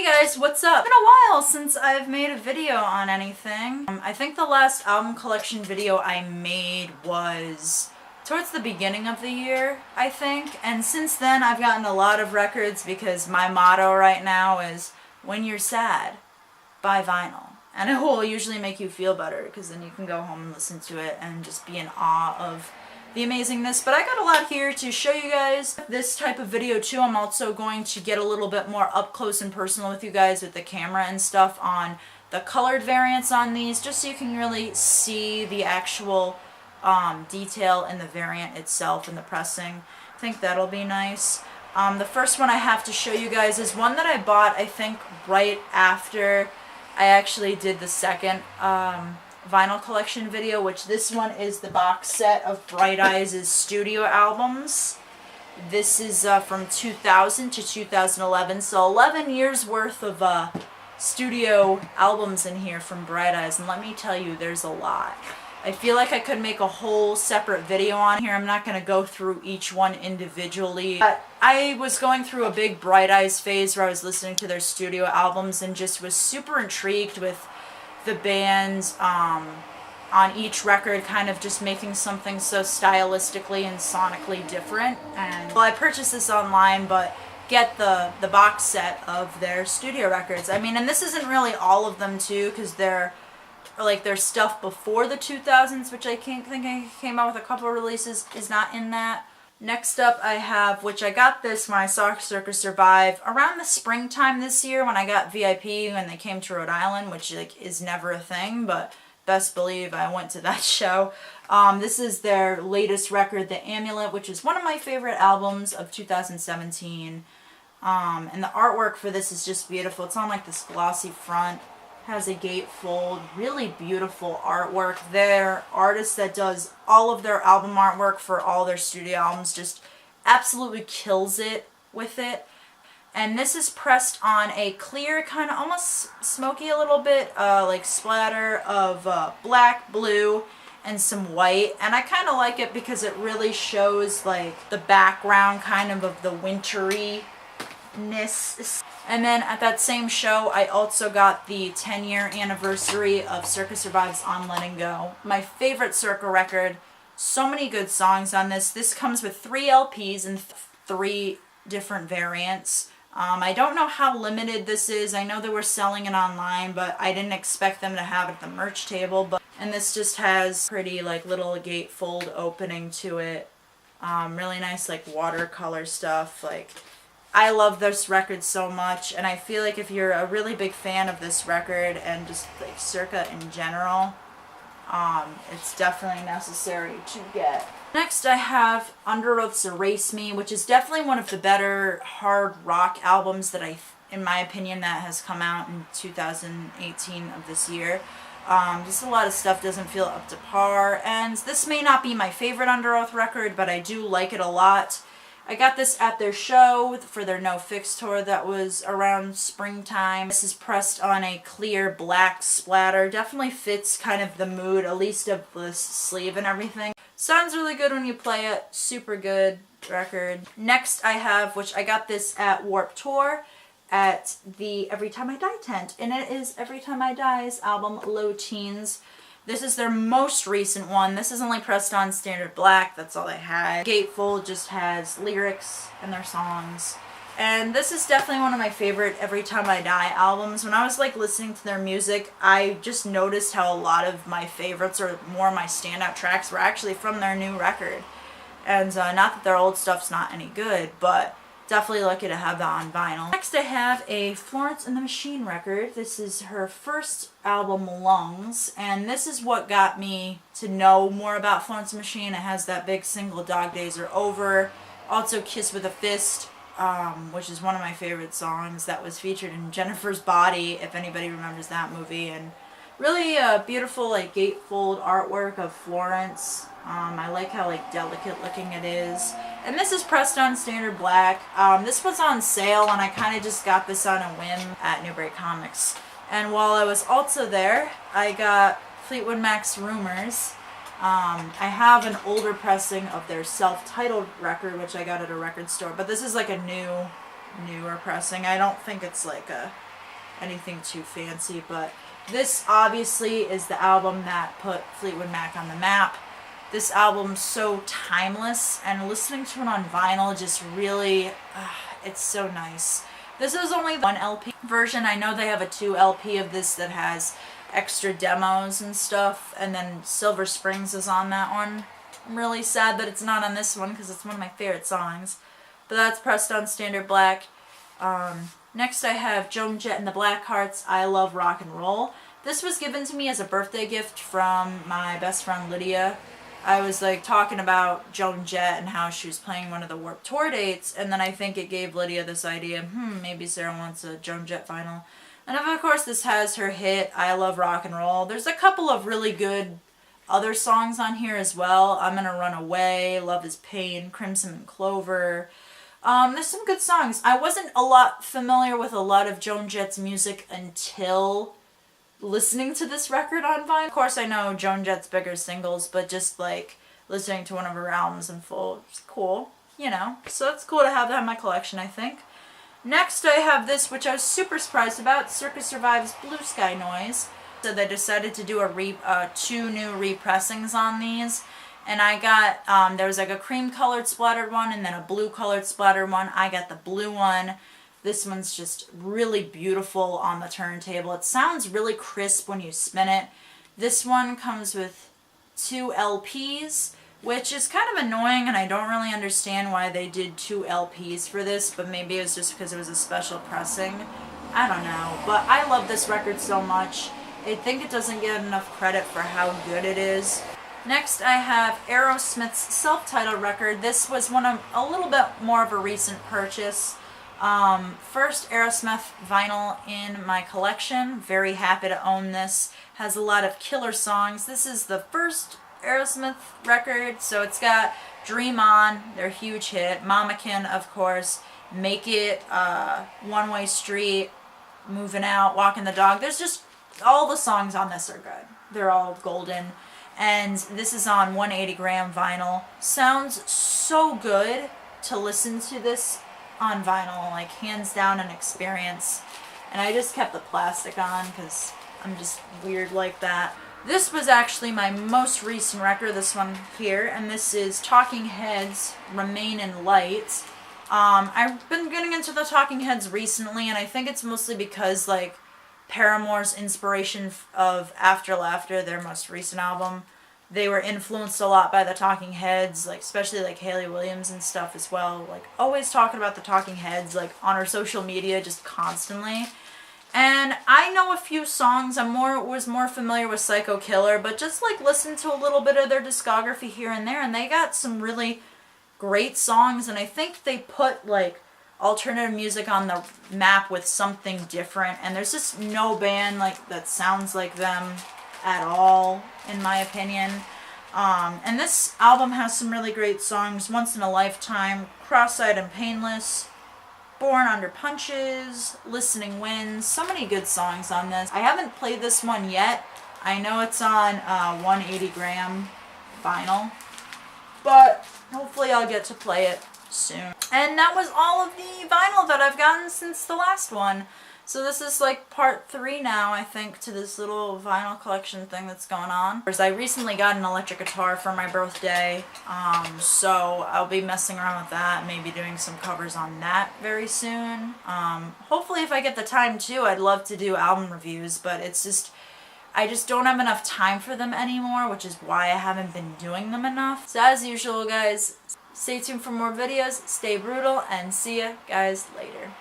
Hey guys, what's up? It's been a while since I've made a video on anything. I think the last album collection video I made was towards the beginning of the year, I think. And since then I've gotten a lot of records because my motto right now is, when you're sad, buy vinyl. And it will usually make you feel better because then you can go home and listen to it and just be in awe of the amazingness. But I got a lot here to show you guys. This type of video too, I'm also going to get a little bit more up close and personal with you guys with the camera and stuff on the colored variants on these, just so you can really see the actual detail in the variant itself and the pressing. I think that'll be nice. The first one I have to show you guys is one that I bought, I think, right after I actually did the second vinyl collection video, which this one is the box set of Bright Eyes' studio albums. This is from 2000 to 2011, so 11 years worth of studio albums in here from Bright Eyes, and let me tell you, there's a lot. I feel like I could make a whole separate video on here. I'm not going to go through each one individually. But I was going through a big Bright Eyes phase where I was listening to their studio albums and just was super intrigued with the bands on each record, kind of just making something so stylistically and sonically different. And well, I purchased this online, but get the box set of their studio records. I mean, and this isn't really all of them too, because they're like their stuff before the 2000s, which I think I came out with a couple of releases, is not in that. Next up I have, which I got this when I saw Circa Survive around the springtime this year when I got VIP when they came to Rhode Island, which like is never a thing, but best believe I went to that show. This is their latest record, The Amulet, which is one of my favorite albums of 2017. And the artwork for this is just beautiful. It's on like this glossy front. Has a gatefold, really beautiful artwork. Their artist that does all of their album artwork for all their studio albums just absolutely kills it with it. And this is pressed on a clear, kind of almost smoky a little bit, like splatter of black, blue, and some white. And I kind of like it because it really shows like the background kind of the winteriness. And then at that same show, I also got the 10-year anniversary of Circa Survive's On Letting Go. My favorite Circa record. So many good songs on this. This comes with 3 LPs and 3 different variants. I don't know how limited this is. I know they were selling it online, but I didn't expect them to have it at the merch table. And this just has pretty like little gatefold opening to it. Really nice like watercolor stuff. Like, I love this record so much, and I feel like if you're a really big fan of this record and just like Circa in general, it's definitely necessary to get. Next I have Under Oath's Erase Me, which is definitely one of the better hard rock albums that in my opinion, that has come out in 2018 of this year. Just a lot of stuff doesn't feel up to par, and this may not be my favorite Under Oath record, but I do like it a lot. I got this at their show for their No Fix tour that was around springtime. This is pressed on a clear black splatter. Definitely fits kind of the mood, at least of the sleeve and everything. Sounds really good when you play it. Super good record. Next I have, which I got this at Warped Tour at the Every Time I Die tent. And it is Every Time I Die's album, Low Teens. This is their most recent one. This is only pressed on standard black. That's all they had. Gatefold just has lyrics in their songs. And this is definitely one of my favorite Every Time I Die albums. When I was like listening to their music, I just noticed how a lot of my favorites or more of my standout tracks were actually from their new record. And not that their old stuff's not any good, but definitely lucky to have that on vinyl. Next I have a Florence and the Machine record. This is her first album, Lungs, and this is what got me to know more about Florence and the Machine. It has that big single, Dog Days Are Over. Also Kiss with a Fist, which is one of my favorite songs that was featured in Jennifer's Body, if anybody remembers that movie. And really beautiful like gatefold artwork of Florence. I like how like delicate looking it is. And this is pressed on standard black. This was on sale and I kind of just got this on a whim at Newbury Comics. And while I was also there, I got Fleetwood Mac's Rumors. I have an older pressing of their self-titled record, which I got at a record store, but this is like a newer pressing. I don't think it's like a anything too fancy, but this obviously is the album that put Fleetwood Mac on the map. This album's so timeless, and listening to it on vinyl just really, it's so nice. This is only one LP version. I know they have a 2 LP of this that has extra demos and stuff, and then Silver Springs is on that one. I'm really sad that it's not on this one because it's one of my favorite songs. But that's pressed on standard black. Next I have Joan Jett and the Blackhearts, I Love Rock and Roll. This was given to me as a birthday gift from my best friend Lydia. I was like talking about Joan Jett and how she was playing one of the Warped Tour dates, and then I think it gave Lydia this idea, maybe Sarah wants a Joan Jett vinyl. And of course this has her hit, I Love Rock and Roll. There's a couple of really good other songs on here as well. I'm Gonna Run Away, Love is Pain, Crimson and Clover. There's some good songs. I wasn't a lot familiar with a lot of Joan Jett's music until listening to this record on vinyl. Of course I know Joan Jett's bigger singles, but just like listening to one of her albums in full, it's cool, you know. So it's cool to have that in my collection, I think. Next I have this, which I was super surprised about, Circus Survive's Blue Sky Noise. So they decided to do a 2 new repressings on these. And I got, there was like a cream colored splattered one and then a blue colored splattered one. I got the blue one. This one's just really beautiful on the turntable. It sounds really crisp when you spin it. This one comes with 2 LPs, which is kind of annoying, and I don't really understand why they did 2 LPs for this, but maybe it was just because it was a special pressing. I don't know, but I love this record so much. I think it doesn't get enough credit for how good it is. Next I have Aerosmith's self-titled record. This was a little bit more of a recent purchase. First Aerosmith vinyl in my collection. Very happy to own this. Has a lot of killer songs. This is the first Aerosmith record, so it's got Dream On, their huge hit, Mamakin, of course, Make It, One Way Street, Moving Out, Walking the Dog. There's just, all the songs on this are good. They're all golden. And this is on 180 gram vinyl. Sounds so good to listen to this on vinyl, like hands down an experience. And I just kept the plastic on because I'm just weird like that. This was actually my most recent record, this one here, and this is Talking Heads, Remain in Light. I've been getting into the Talking Heads recently, and I think it's mostly because, like, Paramore's inspiration of After Laughter, their most recent album, they were influenced a lot by the Talking Heads, like especially like Hayley Williams and stuff as well, like always talking about the Talking Heads like on her social media just constantly. And I know a few songs. I was more familiar with Psycho Killer, but just like listened to a little bit of their discography here and there, and they got some really great songs, and I think they put like alternative music on the map with something different, and there's just no band like that sounds like them at all, in my opinion. And this album has some really great songs. Once in a Lifetime, Cross-Eyed and Painless, Born Under Punches, Listening Wins. So many good songs on this. I haven't played this one yet. I know it's on 180 gram vinyl, but hopefully I'll get to play it soon. And that was all of the vinyl that I've gotten since the last one. So this is like part 3 now, I think, to this little vinyl collection thing that's going on. I recently got an electric guitar for my birthday, so I'll be messing around with that, maybe doing some covers on that very soon. Hopefully if I get the time too, I'd love to do album reviews, but it's just, I just don't have enough time for them anymore, which is why I haven't been doing them enough. So as usual, guys, stay tuned for more videos, stay brutal, and see ya guys later.